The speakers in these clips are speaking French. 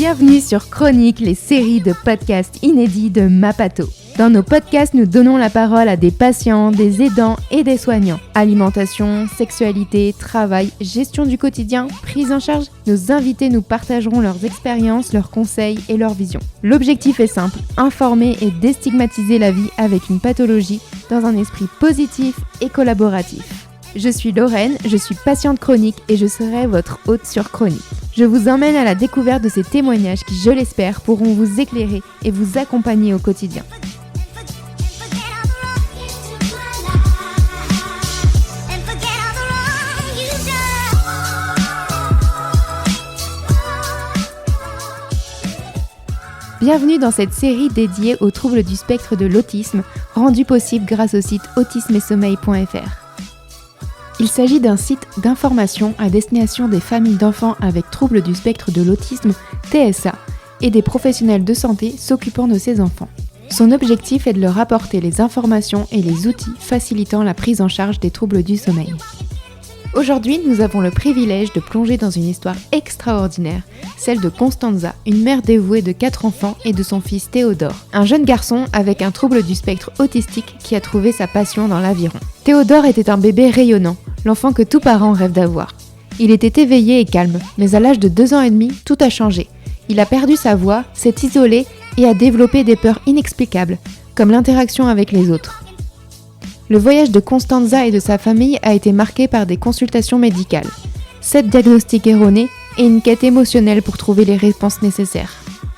Bienvenue sur Chronique, les séries de podcasts inédits de Mapato. Dans nos podcasts, nous donnons la parole à des patients, des aidants et des soignants. Alimentation, sexualité, travail, gestion du quotidien, prise en charge. Nos invités nous partageront leurs expériences, leurs conseils et leurs visions. L'objectif est simple, informer et déstigmatiser la vie avec une pathologie dans un esprit positif et collaboratif. Je suis Lorraine, je suis patiente chronique et je serai votre hôte sur Chronique. Je vous emmène à la découverte de ces témoignages qui, je l'espère, pourront vous éclairer et vous accompagner au quotidien. Bienvenue dans cette série dédiée aux troubles du spectre de l'autisme, rendue possible grâce au site autismesommeil.fr. Il s'agit d'un site d'information à destination des familles d'enfants avec troubles du spectre de l'autisme, TSA, et des professionnels de santé s'occupant de ces enfants. Son objectif est de leur apporter les informations et les outils facilitant la prise en charge des troubles du sommeil. Aujourd'hui, nous avons le privilège de plonger dans une histoire extraordinaire, celle de Constanza, une mère dévouée de 4 enfants et de son fils Théodore, un jeune garçon avec un trouble du spectre autistique qui a trouvé sa passion dans l'aviron. Théodore était un bébé rayonnant, l'enfant que tout parent rêve d'avoir. Il était éveillé et calme, mais à l'âge de 2 ans et demi, tout a changé. Il a perdu sa voix, s'est isolé et a développé des peurs inexplicables, comme l'interaction avec les autres. Le voyage de Constanza et de sa famille a été marqué par des consultations médicales, 7 diagnostics erronés et une quête émotionnelle pour trouver les réponses nécessaires.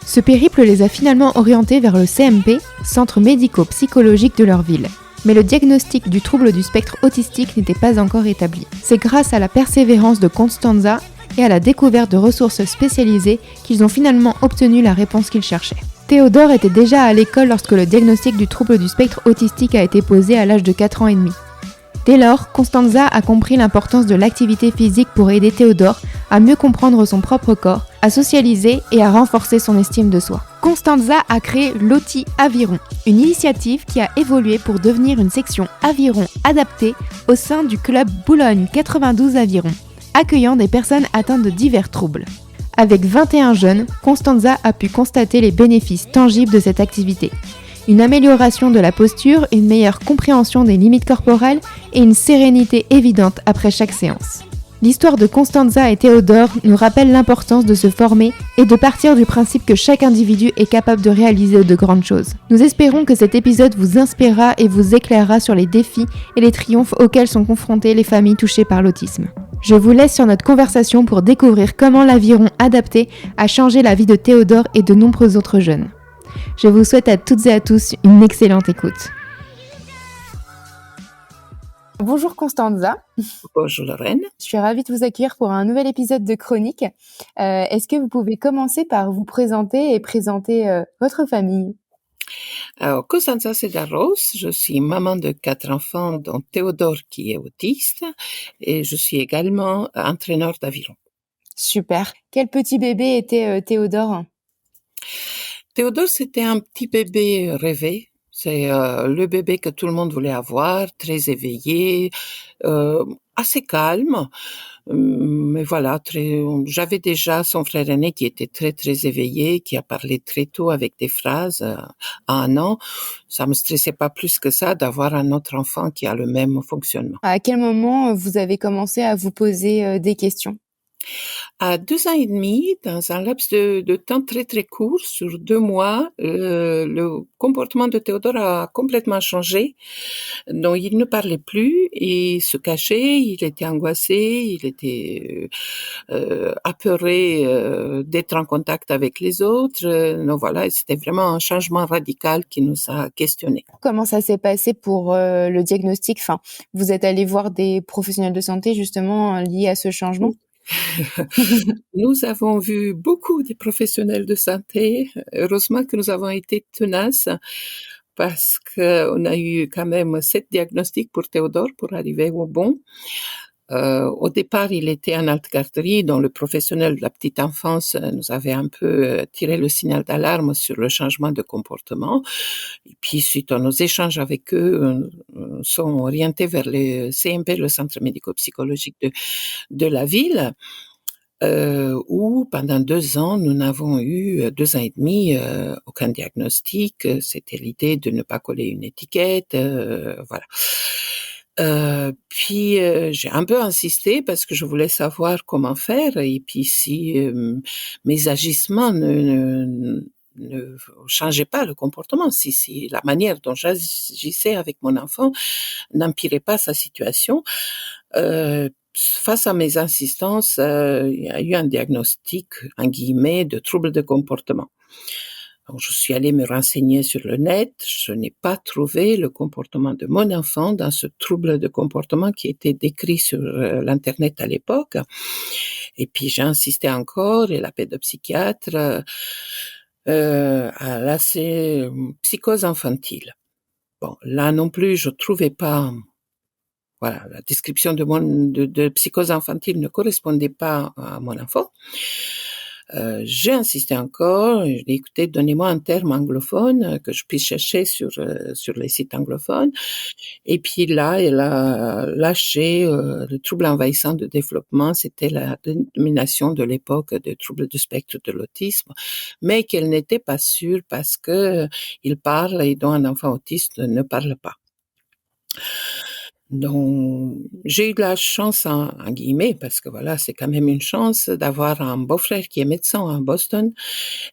Ce périple les a finalement orientés vers le CMP, centre médico-psychologique de leur ville. Mais le diagnostic du trouble du spectre autistique n'était pas encore établi. C'est grâce à la persévérance de Constanza et à la découverte de ressources spécialisées qu'ils ont finalement obtenu la réponse qu'ils cherchaient. Théodore était déjà à l'école lorsque le diagnostic du trouble du spectre autistique a été posé à l'âge de 4 ans et demi. Dès lors, Constanza a compris l'importance de l'activité physique pour aider Théodore à mieux comprendre son propre corps, à socialiser et à renforcer son estime de soi. Constanza a créé l'OTI Aviron, une initiative qui a évolué pour devenir une section aviron adaptée au sein du club Boulogne 92 Aviron, accueillant des personnes atteintes de divers troubles. Avec 21 jeunes, Constanza a pu constater les bénéfices tangibles de cette activité. Une amélioration de la posture, une meilleure compréhension des limites corporelles et une sérénité évidente après chaque séance. L'histoire de Constanza et Théodore nous rappelle l'importance de se former et de partir du principe que chaque individu est capable de réaliser de grandes choses. Nous espérons que cet épisode vous inspirera et vous éclairera sur les défis et les triomphes auxquels sont confrontées les familles touchées par l'autisme. Je vous laisse sur notre conversation pour découvrir comment l'aviron adapté a changé la vie de Théodore et de nombreux autres jeunes. Je vous souhaite à toutes et à tous une excellente écoute. Bonjour Constanza. Bonjour Lorraine. Je suis ravie de vous accueillir pour un nouvel épisode de Chronique. Est-ce que vous pouvez commencer par vous présenter et présenter votre famille ? Alors, Constanza Segarros, je suis maman de 4 enfants, dont Théodore qui est autiste, et je suis également entraîneur d'aviron. Super. Quel petit bébé était Théodore ? Théodore, c'était un petit bébé rêvé. C'est le bébé que tout le monde voulait avoir, très éveillé, assez calme. Mais voilà, j'avais déjà son frère aîné qui était très très éveillé, qui a parlé très tôt avec des phrases à 1 an. Ça me stressait pas plus que ça d'avoir un autre enfant qui a le même fonctionnement. À quel moment vous avez commencé à vous poser des questions ? À 2 ans et demi, dans un laps de temps très très court, sur 2 mois, le comportement de Théodore a complètement changé. Donc il ne parlait plus, il se cachait, il était angoissé, il était apeuré d'être en contact avec les autres. Donc voilà, c'était vraiment un changement radical qui nous a questionnés. Comment ça s'est passé pour le diagnostic ? Enfin, vous êtes allé voir des professionnels de santé justement liés à ce changement ? Nous avons vu beaucoup de professionnels de santé. Heureusement que nous avons été tenaces parce qu'on a eu quand même 7 diagnostics pour Théodore pour arriver au bon. Au départ, il était en alt-garderie, dont le professionnel de la petite enfance nous avait un peu tiré le signal d'alarme sur le changement de comportement. Et puis, suite à nos échanges avec eux, sont orientés vers le CMP, le centre médico-psychologique de la ville. où pendant 2 ans, nous n'avons eu 2 ans et demi, aucun diagnostic. C'était l'idée de ne pas coller une étiquette, voilà. Puis, j'ai un peu insisté parce que je voulais savoir comment faire et puis si, mes agissements ne changeaient pas le comportement, si la manière dont j'agissais avec mon enfant n'empirait pas sa situation. Face à mes insistances, il y a eu un diagnostic, en guillemets, de trouble de comportement. Donc, je suis allée me renseigner sur le net. Je n'ai pas trouvé le comportement de mon enfant dans ce trouble de comportement qui était décrit sur l'Internet à l'époque. Et puis, j'ai insisté encore et la pédopsychiatre a laissé psychose infantile. Bon, là non plus, je trouvais pas. Voilà, la description de psychose infantile ne correspondait pas à mon enfant. J'ai insisté encore, je l'ai écouté, donnez-moi un terme anglophone que je puisse chercher sur les sites anglophones. Et puis là, elle a lâché le trouble envahissant de développement, c'était la dénomination de l'époque de trouble du spectre de l'autisme, mais qu'elle n'était pas sûre parce que il parle et dont un enfant autiste ne parle pas. Donc, j'ai eu de la chance en guillemets, parce que voilà, c'est quand même une chance d'avoir un beau-frère qui est médecin à Boston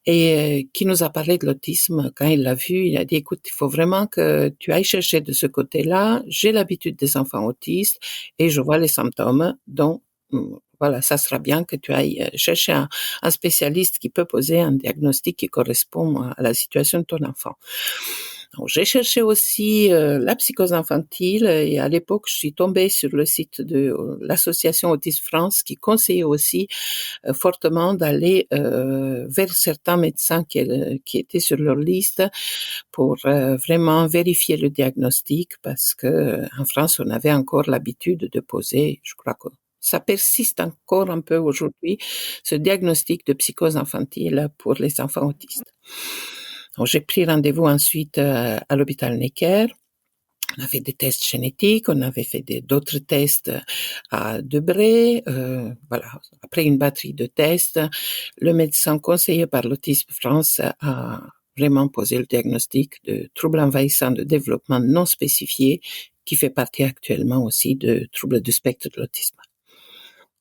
et qui nous a parlé de l'autisme. Quand il l'a vu, il a dit: «Écoute, il faut vraiment que tu ailles chercher de ce côté-là. J'ai l'habitude des enfants autistes et je vois les symptômes, donc voilà, ça sera bien que tu ailles chercher un spécialiste qui peut poser un diagnostic qui correspond à la situation de ton enfant». Donc, j'ai cherché aussi la psychose infantile et à l'époque, je suis tombée sur le site de l'association Autisme France qui conseillait aussi fortement d'aller vers certains médecins qui étaient sur leur liste pour vraiment vérifier le diagnostic parce que en France, on avait encore l'habitude de poser, je crois que ça persiste encore un peu aujourd'hui, ce diagnostic de psychose infantile pour les enfants autistes. Donc, j'ai pris rendez-vous ensuite à l'hôpital Necker. On a fait des tests génétiques, on avait fait d'autres tests à Debré. Voilà. Après une batterie de tests, le médecin conseillé par l'Autisme France a vraiment posé le diagnostic de trouble envahissant de développement non spécifié, qui fait partie actuellement aussi de troubles du spectre de l'autisme.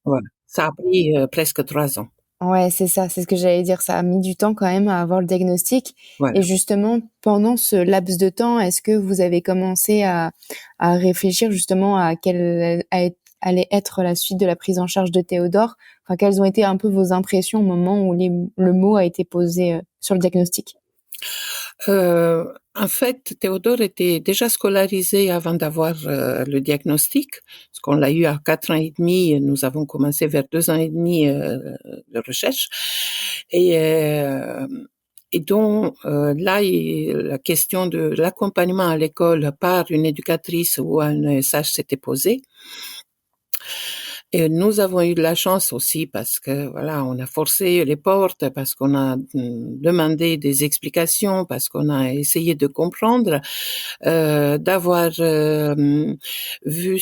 Voilà. Ça a pris presque 3 ans. Ouais, c'est ça, c'est ce que j'allais dire. Ça a mis du temps quand même à avoir le diagnostic. Et Voilà. justement, pendant ce laps de temps, est-ce que vous avez commencé à réfléchir justement à quelle allait être la suite de la prise en charge de Théodore? Enfin, quelles ont été un peu vos impressions au moment où le mot a été posé sur le diagnostic? En fait, Théodore était déjà scolarisé avant d'avoir le diagnostic, parce qu'on l'a eu à 4 ans et demi. Nous avons commencé vers 2 ans et demi de recherche. Et, euh, et donc, là, la question de l'accompagnement à l'école par une éducatrice ou un ESH s'était posée. Et nous avons eu de la chance aussi parce que voilà, on a forcé les portes, parce qu'on a demandé des explications, parce qu'on a essayé de comprendre, d'avoir vu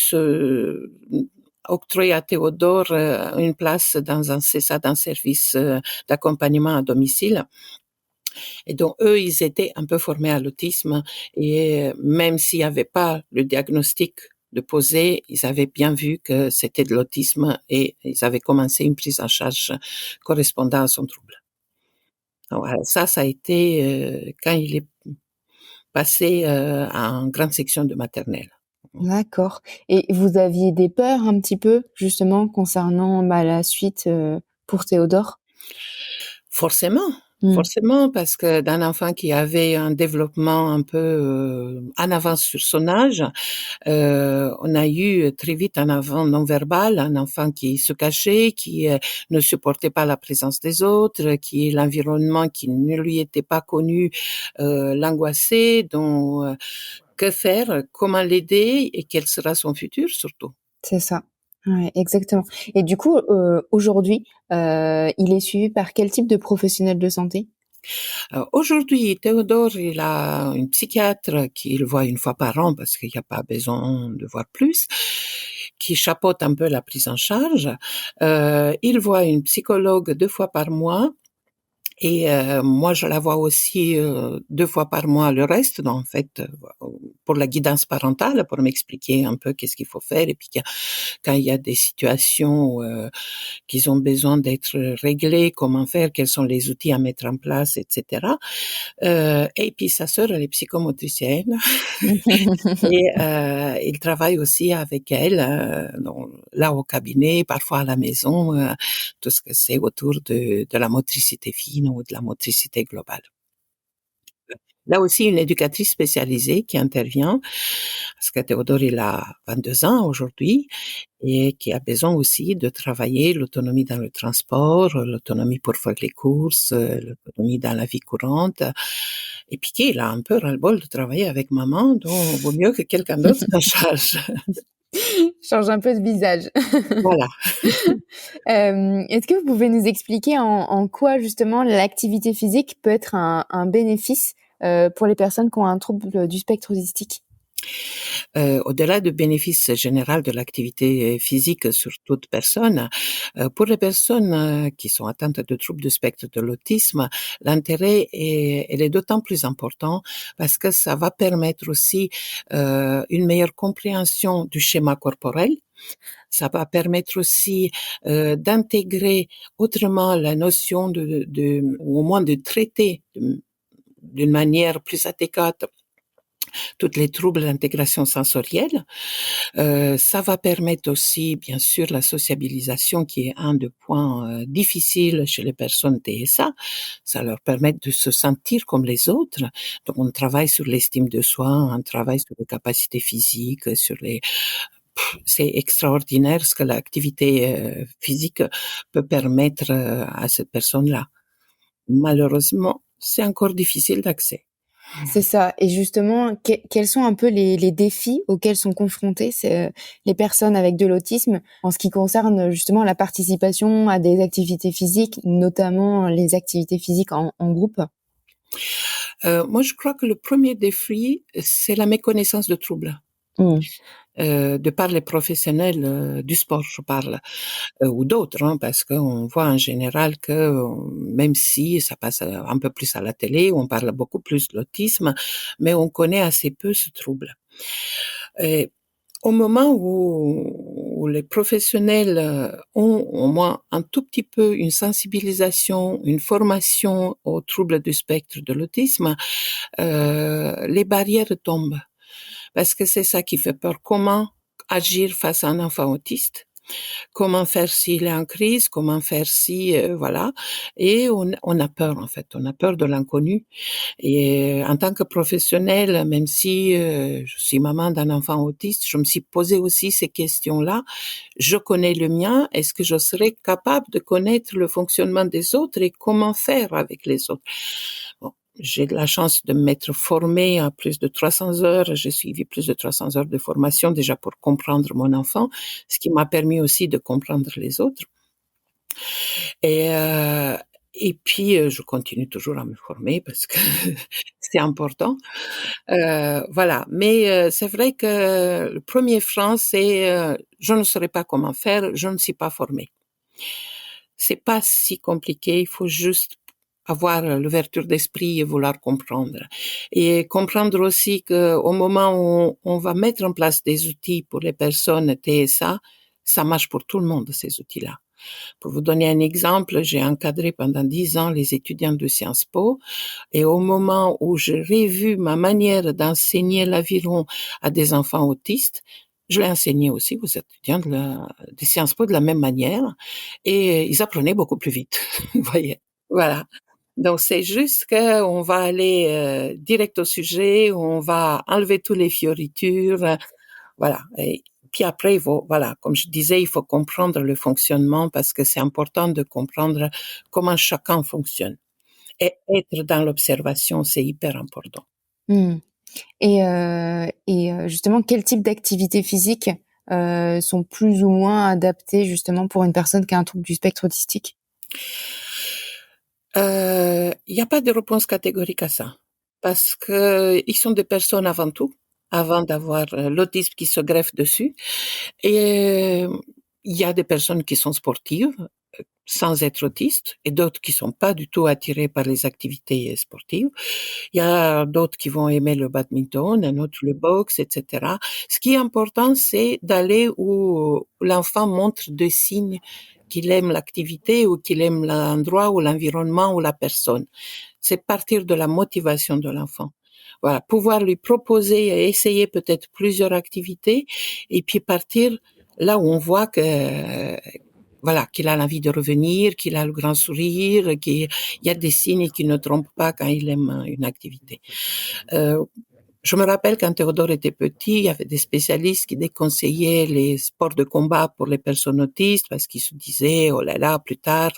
octroyer à Théodore une place dans un CESA, dans un service d'accompagnement à domicile. Et donc eux, ils étaient un peu formés à l'autisme et même s'il n'y avait pas le diagnostic de poser, ils avaient bien vu que c'était de l'autisme et ils avaient commencé une prise en charge correspondant à son trouble. Donc voilà, ça a été quand il est passé en grande section de maternelle. D'accord. Et vous aviez des peurs un petit peu justement concernant la suite pour Théodore? Forcément, Mmh. forcément, parce que d'un enfant qui avait un développement un peu en avance sur son âge, on a eu très vite un enfant non verbal, un enfant qui se cachait, qui ne supportait pas la présence des autres, qui l'environnement qui ne lui était pas connu l'angoissait. Donc, que faire? Comment l'aider? Et quel sera son futur surtout? C'est ça. Ouais, exactement. Et du coup, aujourd'hui, il est suivi par quel type de professionnel de santé? Aujourd'hui, Théodore, il a une psychiatre qui le voit une fois par an parce qu'il n'y a pas besoin de voir plus, qui chapeaute un peu la prise en charge. Il voit une psychologue 2 fois par mois et moi, je la vois aussi 2 fois par mois le reste, en fait, pour la guidance parentale, pour m'expliquer un peu qu'est-ce qu'il faut faire et puis quand il y a des situations qu'ils ont besoin d'être réglées, comment faire, quels sont les outils à mettre en place, etc. Et puis sa sœur, elle est psychomotricienne et il travaille aussi avec elle, là au cabinet, parfois à la maison, tout ce que c'est autour de la motricité fine ou de la motricité globale. Là aussi, une éducatrice spécialisée qui intervient, parce que Théodore, il a 22 ans aujourd'hui et qui a besoin aussi de travailler l'autonomie dans le transport, l'autonomie pour faire les courses, l'autonomie dans la vie courante. Et puis qu'il a un peu ras-le-bol de travailler avec maman, donc vaut mieux que quelqu'un d'autre s'en charge. Change un peu de visage. Voilà. Est-ce que vous pouvez nous expliquer en quoi justement l'activité physique peut être un bénéfice pour les personnes qui ont un trouble du spectre autistique? Au-delà du bénéfice général de l'activité physique sur toute personne, pour les personnes qui sont atteintes de troubles du spectre de l'autisme, l'intérêt est d'autant plus important parce que ça va permettre aussi une meilleure compréhension du schéma corporel. Ça va permettre aussi d'intégrer autrement la notion ou au moins de traiter d'une manière plus adéquate toutes les troubles d'intégration sensorielle. Ça va permettre aussi, bien sûr, la sociabilisation qui est un des points difficiles chez les personnes TSA. Ça leur permet de se sentir comme les autres. Donc, on travaille sur l'estime de soi, on travaille sur les capacités physiques, c'est extraordinaire ce que l'activité physique peut permettre à cette personne-là. Malheureusement, c'est encore difficile d'accès. C'est ça. Et justement, quels sont un peu les défis auxquels sont confrontées les personnes avec de l'autisme en ce qui concerne justement la participation à des activités physiques, notamment les activités physiques en groupe? Moi, je crois que le premier défi, c'est la méconnaissance de troubles. Mmh. De par les professionnels du sport, je parle, ou d'autres, hein, parce qu'on voit en général que même si ça passe un peu plus à la télé, on parle beaucoup plus de l'autisme, mais on connaît assez peu ce trouble. Et au moment où les professionnels ont au moins un tout petit peu une sensibilisation, une formation aux troubles du spectre de l'autisme, les barrières tombent. Parce que c'est ça qui fait peur. Comment agir face à un enfant autiste? Comment faire s'il est en crise? Comment faire si, voilà. Et on a peur, en fait. On a peur de l'inconnu. Et en tant que professionnelle, même si je suis maman d'un enfant autiste, je me suis posé aussi ces questions-là. Je connais le mien. Est-ce que je serais capable de connaître le fonctionnement des autres et comment faire avec les autres? Bon, j'ai de la chance de m'être formée à plus de 300 heures. J'ai suivi plus de 300 heures de formation déjà pour comprendre mon enfant, ce qui m'a permis aussi de comprendre les autres. Et, euh, et puis, je continue toujours à me former parce que c'est important. Voilà. Mais c'est vrai que le premier frein, c'est je ne saurais pas comment faire, je ne suis pas formée. C'est pas si compliqué, il faut juste avoir l'ouverture d'esprit et vouloir comprendre. Et comprendre aussi que au moment où on va mettre en place des outils pour les personnes TSA, ça marche pour tout le monde, ces outils-là. Pour vous donner un exemple, j'ai encadré pendant 10 ans les étudiants de Sciences Po et au moment où j'ai revu ma manière d'enseigner l'aviron à des enfants autistes, je l'ai enseigné aussi aux étudiants de Sciences Po de la même manière et ils apprenaient beaucoup plus vite, vous voyez. Voilà. Donc c'est juste qu'on va aller direct au sujet, on va enlever tous les fioritures, voilà. Et puis après, voilà, comme je disais, il faut comprendre le fonctionnement parce que c'est important de comprendre comment chacun fonctionne. Et être dans l'observation, c'est hyper important. Mmh. Et justement, quel type d'activités physiques sont plus ou moins adaptées justement pour une personne qui a un trouble du spectre autistique? Il y a pas de réponse catégorique à ça parce que ils sont des personnes avant tout. avant d'avoir l'autisme qui se greffe dessus. Et il y a des personnes qui sont sportives sans être autistes et d'autres qui sont pas du tout attirées par les activités sportives. Il y a d'autres qui vont aimer le badminton, un autre le boxe, etc. Ce qui est important, c'est d'aller où l'enfant montre des signes qu'il aime l'activité ou qu'il aime l'endroit ou l'environnement ou la personne. C'est partir de la motivation de l'enfant. Voilà, pouvoir lui proposer et essayer peut-être plusieurs activités et puis partir là où on voit que voilà, qu'il a l'envie de revenir, qu'il a le grand sourire, qu'il y a des signes qui ne trompent pas quand il aime une activité. Euh, je me rappelle quand Théodore était petit, il y avait des spécialistes qui déconseillaient les sports de combat pour les personnes autistes parce qu'ils se disaient, oh là là, plus tard,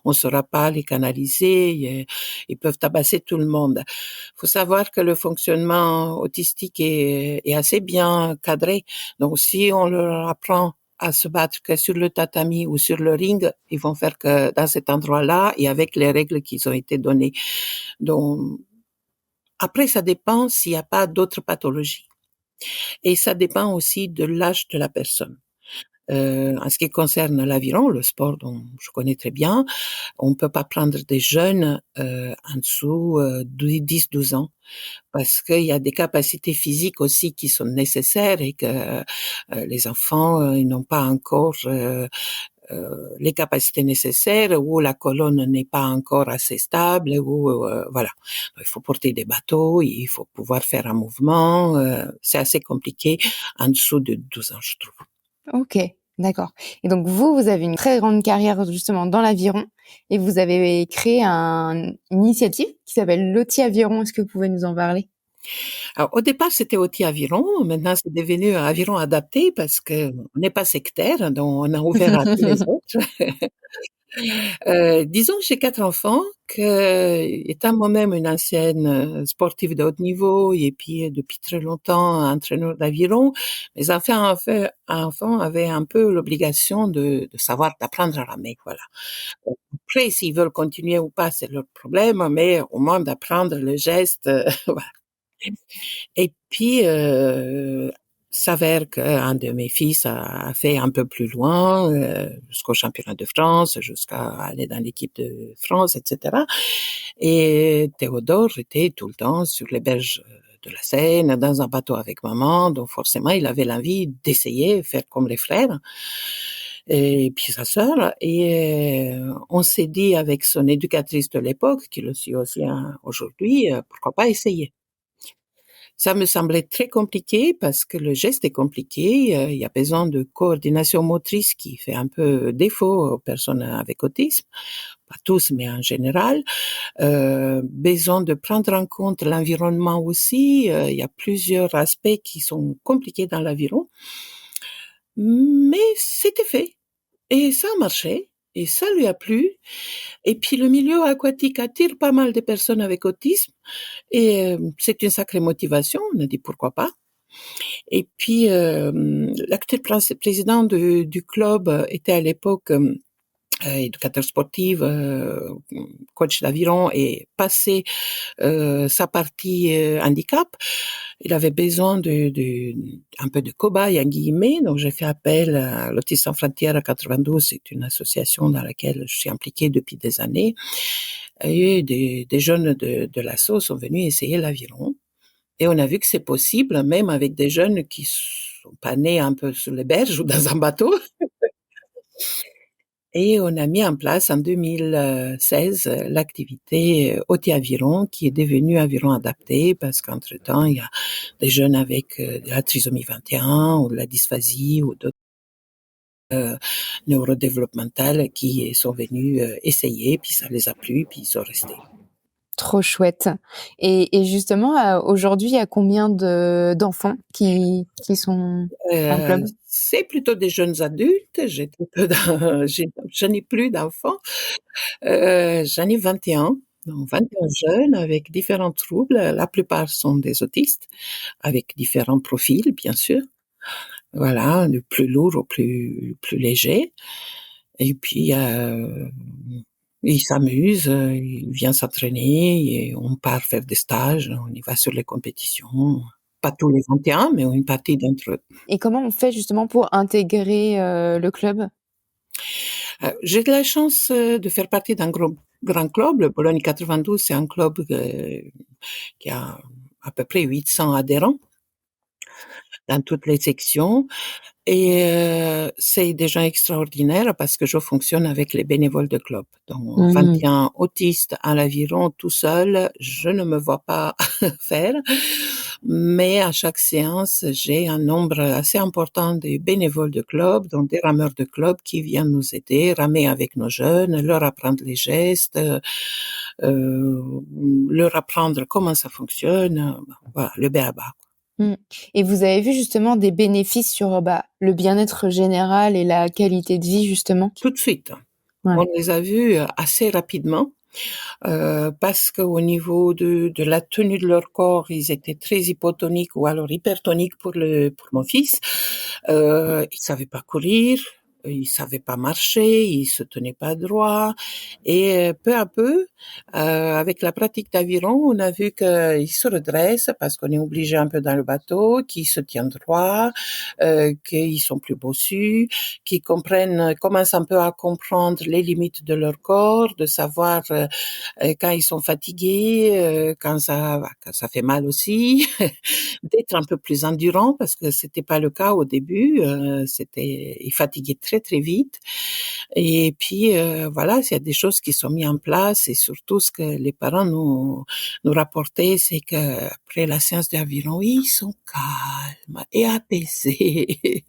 on ne saura pas les canaliser, ils peuvent tabasser tout le monde. Il faut savoir que le fonctionnement autistique est assez bien cadré. Donc, si on leur apprend à se battre que sur le tatami ou sur le ring, ils vont faire que dans cet endroit-là et avec les règles qui ont été données. Donc, après, ça dépend s'il n'y a pas d'autres pathologies. Et ça dépend aussi de l'âge de la personne. En ce qui concerne l'aviron, le sport dont je connais très bien, on ne peut pas prendre des jeunes en dessous de 10-12 ans parce qu'il y a des capacités physiques aussi qui sont nécessaires et que les enfants ils n'ont pas encore les capacités nécessaires ou la colonne n'est pas encore assez stable ou voilà. Il faut porter des bateaux, il faut pouvoir faire un mouvement. C'est assez compliqué en dessous de 12 ans, je trouve. Ok, d'accord. Et donc vous avez une très grande carrière justement dans l'aviron et vous avez créé une initiative qui s'appelle Loti Aviron. Est-ce que vous pouvez nous en parler? Alors, au départ, c'était Oti Aviron. Maintenant, c'est devenu un aviron adapté parce que on n'est pas sectaire, donc on a ouvert à tous les autres. Disons que j'ai 4 enfants, que étant moi-même une ancienne sportive de haut niveau et puis depuis très longtemps entraîneur d'aviron, mes enfants avaient un peu l'obligation de savoir d'apprendre à ramer, voilà. Après, s'ils veulent continuer ou pas, c'est leur problème, mais au moins d'apprendre le geste, voilà. Et puis, s'avère qu'un de mes fils a fait un peu plus loin, jusqu'au championnat de France, jusqu'à aller dans l'équipe de France, etc. Et Théodore était tout le temps sur les berges de la Seine, dans un bateau avec maman, donc forcément, il avait l'envie d'essayer, faire comme les frères, et puis sa sœur. Et on s'est dit avec son éducatrice de l'époque, qui le suit aussi aujourd'hui, pourquoi pas essayer. Ça me semblait très compliqué parce que le geste est compliqué. Il y a besoin de coordination motrice qui fait un peu défaut aux personnes avec autisme, pas tous, mais en général. Besoin de prendre en compte l'environnement aussi. Il y a plusieurs aspects qui sont compliqués dans l'aviron, mais c'était fait et ça a marché. Et ça lui a plu. Et puis le milieu aquatique attire pas mal de personnes avec autisme. Et c'est une sacrée motivation. On a dit pourquoi pas. Et puis l'actuel président du club était à l'époque éducateur sportif, coach d'aviron et passé sa partie handicap. Il avait besoin un peu de cobaye en guillemets, donc j'ai fait appel à l'Autisme sans frontières à 92. C'est une association dans laquelle je suis impliquée depuis des années. Et des jeunes de l'asso sont venus essayer l'aviron. Et on a vu que c'est possible, même avec des jeunes qui sont pas nés un peu sur les berges ou dans un bateau. Et on a mis en place en 2016 l'activité Oti Aviron, qui est devenue Aviron adapté parce qu'entre-temps, il y a des jeunes avec de la trisomie 21 ou de la dysphasie ou d'autres neurodéveloppementales qui sont venus essayer, puis ça les a plu, puis ils sont restés. Trop chouette. Et justement, aujourd'hui, il y a combien d'enfants qui sont dans le club? C'est plutôt des jeunes adultes. Je n'ai plus d'enfants. J'en ai 21. Donc 21 jeunes avec différents troubles. La plupart sont des autistes, avec différents profils, bien sûr. Voilà, du plus lourd au plus léger. Et puis, il s'amuse, il vient s'entraîner et on part faire des stages, on y va sur les compétitions. pas tous les 21, mais une partie d'entre eux. Et comment on fait justement pour intégrer, le club? J'ai de la chance, de faire partie d'un grand club. Le Bologne 92, c'est un club, qui a à peu près 800 adhérents dans toutes les sections. Et c'est déjà extraordinaire parce que je fonctionne avec les bénévoles de club. Donc Mmh. 21 autistes à l'aviron tout seul, je ne me vois pas faire. Mais à chaque séance, j'ai un nombre assez important de bénévoles de club, donc des rameurs de club qui viennent nous aider, ramer avec nos jeunes, leur apprendre les gestes, leur apprendre comment ça fonctionne, voilà, le b.a.-ba. Mmh. Et vous avez vu justement des bénéfices sur, bah, le bien-être général et la qualité de vie justement? Tout de suite. On Ouais. les a vus assez rapidement. Parce qu'au niveau de la tenue de leur corps, ils étaient très hypotoniques ou alors hypertoniques pour mon fils. Ils savaient pas courir, ils savaient pas marcher, ils se tenaient pas droit et peu à peu, avec la pratique d'aviron, on a vu qu'ils se redressent parce qu'on est obligé un peu dans le bateau, qu'ils se tiennent droit, qu'ils sont plus bossus, qu'ils commencent un peu à comprendre les limites de leur corps, de savoir quand ils sont fatigués, quand ça fait mal aussi, d'être un peu plus endurant parce que c'était pas le cas au début. Ils fatiguaient très très vite. Et puis voilà, il y a des choses qui sont mises en place et surtout ce que les parents nous rapportaient, c'est que après la séance d'aviron, ils sont calmes et apaisés,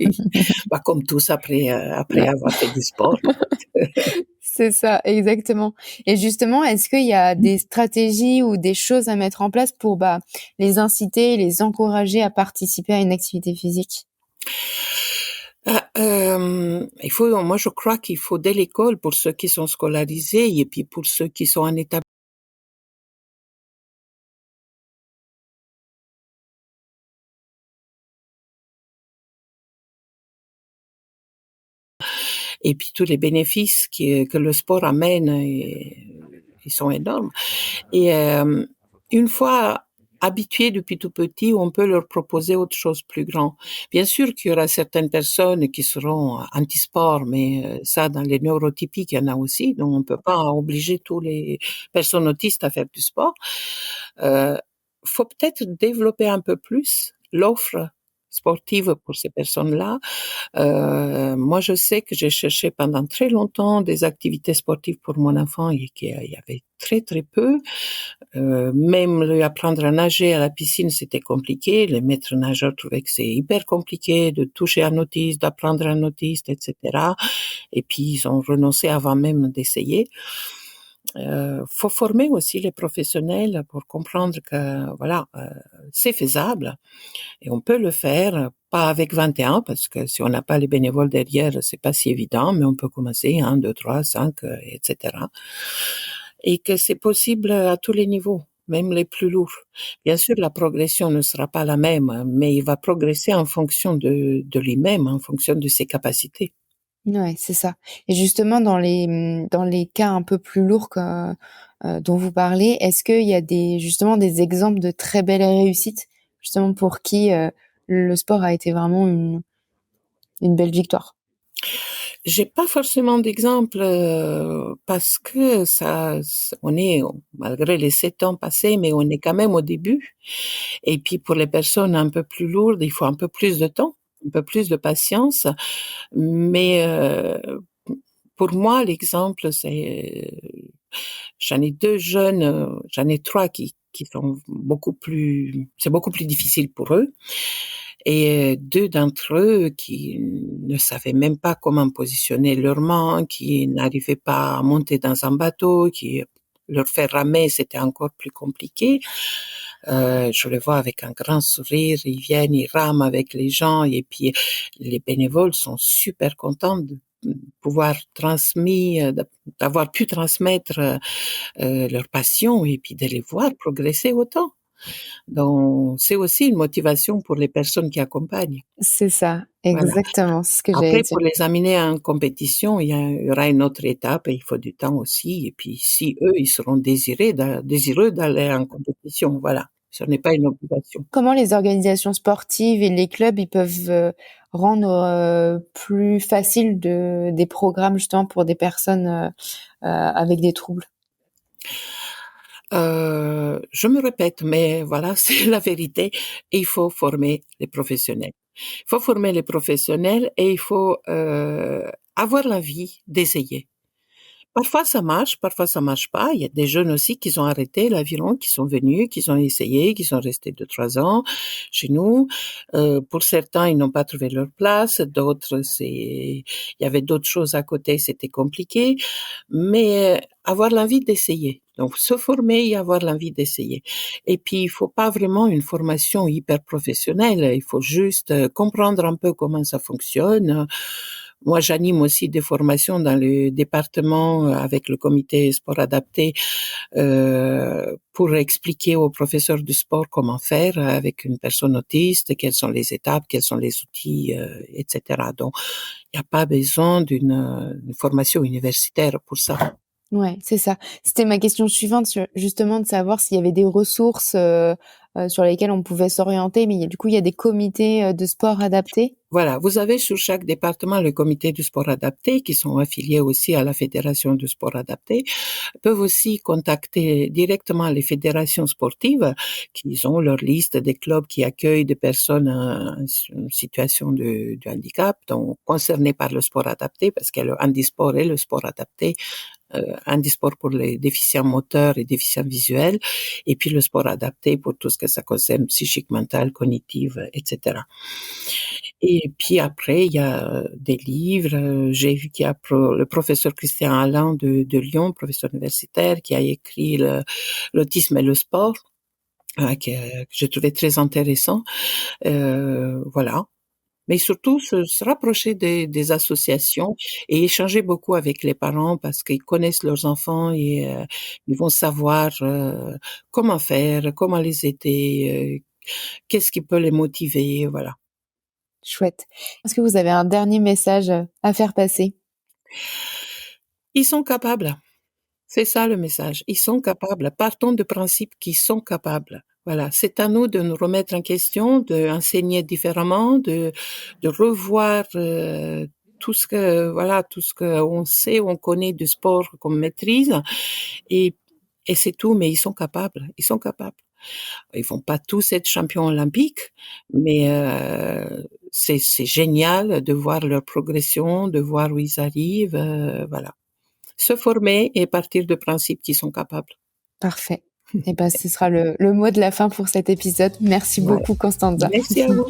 bah, comme tous après Ouais. avoir fait du sport. C'est ça, exactement. Et justement, est-ce qu'il y a des stratégies ou des choses à mettre en place pour, bah, les inciter, les encourager à participer à une activité physique? Moi je crois qu'il faut dès l'école pour ceux qui sont scolarisés et puis pour ceux qui sont en établissement et puis tous les bénéfices que le sport amène, ils sont énormes. Et une fois habitués depuis tout petit, on peut leur proposer autre chose plus grand. Bien sûr qu'il y aura certaines personnes qui seront anti-sport, mais ça, dans les neurotypiques, il y en a aussi, donc on ne peut pas obliger tous les personnes autistes à faire du sport. Euh, faut peut-être développer un peu plus l'offre sportive pour ces personnes-là. Moi, je sais que j'ai cherché pendant très longtemps des activités sportives pour mon enfant et qu'il y avait très très peu. Même lui apprendre à nager à la piscine, c'était compliqué. Les maîtres nageurs trouvaient que c'est hyper compliqué de toucher un autiste, d'apprendre un autiste, etc. Et puis, ils ont renoncé avant même d'essayer. Faut former aussi les professionnels pour comprendre que, voilà, c'est faisable et on peut le faire, pas avec 21, parce que si on n'a pas les bénévoles derrière, c'est pas si évident, mais on peut commencer 1, 2, 3, 5, etc. Et que c'est possible à tous les niveaux, même les plus lourds. Bien sûr, la progression ne sera pas la même, hein, mais il va progresser en fonction de lui-même, en fonction de ses capacités. Ouais, c'est ça. Et justement, dans les cas un peu plus lourds que, dont vous parlez, est-ce qu'il y a justement des exemples de très belles réussites, justement pour qui, le sport a été vraiment une belle victoire? J'ai pas forcément d'exemple parce que on est malgré les 7 ans passés, mais on est quand même au début. Et puis pour les personnes un peu plus lourdes, il faut un peu plus de temps, un peu plus de patience. Mais pour moi, l'exemple, j'en ai 2 jeunes, j'en ai 3 qui sont c'est beaucoup plus difficile pour eux. Et 2 d'entre eux qui ne savaient même pas comment positionner leurs mains, qui n'arrivaient pas à monter dans un bateau, qui leur faire ramer, c'était encore plus compliqué. Je les vois avec un grand sourire, ils viennent, ils rament avec les gens et puis les bénévoles sont super contents de pouvoir d'avoir pu transmettre, leur passion et puis de les voir progresser autant. Donc, c'est aussi une motivation pour les personnes qui accompagnent. C'est ça, Voilà. exactement, c'est ce que j'allais Après, dire. pour les amener en compétition, il y aura une autre étape et il faut du temps aussi. Et puis, si eux, ils seront désireux d'aller en compétition, voilà. Ce n'est pas une obligation. Comment les organisations sportives et les clubs, ils peuvent rendre plus facile des programmes justement pour des personnes avec des troubles? Je me répète, mais voilà, c'est la vérité. Il faut former les professionnels. Il faut former les professionnels et il faut avoir l'envie d'essayer. Parfois ça marche pas. Il y a des jeunes aussi qui ont arrêté l'aviron, qui sont venus, qui ont essayé, qui sont restés 2-3 ans chez nous. Pour certains, ils n'ont pas trouvé leur place. D'autres, il y avait d'autres choses à côté, c'était compliqué. Mais avoir l'envie d'essayer. Donc, se former et avoir l'envie d'essayer. Et puis, il faut pas vraiment une formation hyper professionnelle. Il faut juste comprendre un peu comment ça fonctionne. Moi, j'anime aussi des formations dans le département avec le comité sport adapté pour expliquer aux professeurs du sport comment faire avec une personne autiste, quelles sont les étapes, quels sont les outils, etc. Donc, il n'y a pas besoin d'une formation universitaire pour ça. Ouais, c'est ça. C'était ma question suivante, justement, de savoir s'il y avait des ressources sur lesquelles on pouvait s'orienter, mais du coup, il y a des comités de sport adaptés. Voilà, vous avez sur chaque département le comité du sport adapté qui sont affiliés aussi à la fédération du sport adapté. Ils peuvent aussi contacter directement les fédérations sportives qui ont leur liste des clubs qui accueillent des personnes en situation de handicap, donc concernées par le sport adapté, parce qu'il y a le handisport et le sport adapté. Handisport pour les déficients moteurs et déficients visuels, et puis le sport adapté pour tout ce que ça concerne psychique, mental, cognitive, etc. Et puis après, il y a des livres. J'ai vu qu'il y a le professeur Christian Alain de Lyon, professeur universitaire, qui a écrit l'autisme et le sport, que j'ai trouvé très intéressant. Voilà. Mais surtout se rapprocher des associations et échanger beaucoup avec les parents parce qu'ils connaissent leurs enfants et ils vont savoir comment faire, comment les aider, qu'est-ce qui peut les motiver, voilà. Chouette. Est-ce que vous avez un dernier message à faire passer? Ils sont capables. C'est ça le message. Ils sont capables. Partons du principe qu'ils sont capables. Voilà. C'est à nous de nous remettre en question, d'enseigner différemment, de revoir tout ce que on sait, on connaît du sport qu'on maîtrise, et c'est tout. Mais ils sont capables. Ils sont capables. Ils vont pas tous être champions olympiques, mais c'est génial de voir leur progression, de voir où ils arrivent. Voilà. Se former et partir du principe qu'ils sont capables. Parfait. Et ben, ce sera le mot de la fin pour cet épisode. Merci beaucoup, Constanza. Merci à vous.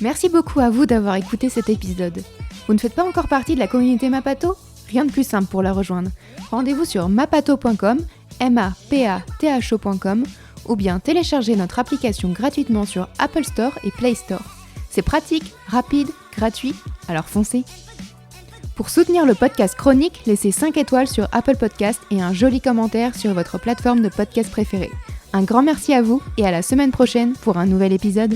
Merci beaucoup à vous d'avoir écouté cet épisode. Vous ne faites pas encore partie de la communauté Mapato ? Rien de plus simple pour la rejoindre. Rendez-vous sur mapato.com, mapatho.com, ou bien téléchargez notre application gratuitement sur Apple Store et Play Store. C'est pratique, rapide, gratuit, alors foncez. Pour soutenir le podcast Chronique, laissez 5 étoiles sur Apple Podcast et un joli commentaire sur votre plateforme de podcast préférée. Un grand merci à vous et à la semaine prochaine pour un nouvel épisode.